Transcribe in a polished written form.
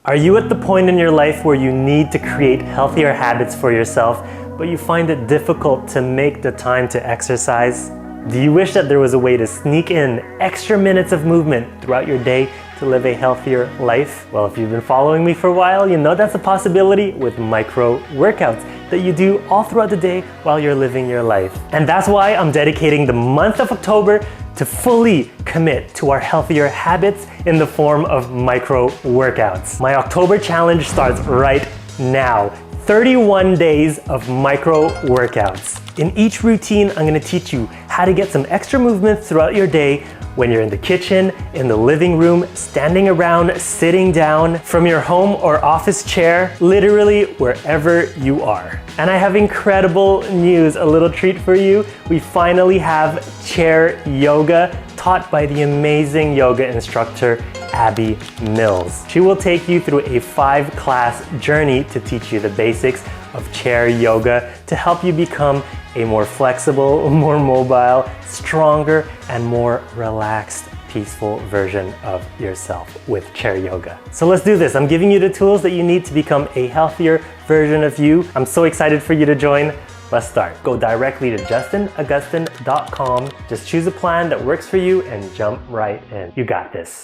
Are you at the point in your life where you need to create healthier habits for yourself, but you find it difficult to make the time to exercise? Do you wish that there was a way to sneak in extra minutes of movement throughout your day to live a healthier life? Well, if you've been following me for a while, you know that's a possibility with micro workouts that you do all throughout the day while you're living your life. And that's why I'm dedicating the month of October to fully commit to our healthier habits in the form of micro workouts. My October challenge starts right now. 31 days of micro workouts. In each routine, I'm gonna teach you how to get some extra movement throughout your day when you're in the kitchen, in the living room, standing around, sitting down, from your home or office chair, literally wherever you are. And I have incredible news, a little treat for you. We finally have chair yoga taught by the amazing yoga instructor, Abby Mills. She will take you through a 5-class journey to teach you the basics of chair yoga to help you become a more flexible, more mobile, stronger, and more relaxed, peaceful version of yourself with chair yoga. So let's do this. I'm giving you the tools that you need to become a healthier version of you. I'm so excited for you to join. Let's start. Go directly to justinagustin.com. Just choose a plan that works for you and jump right in. You got this.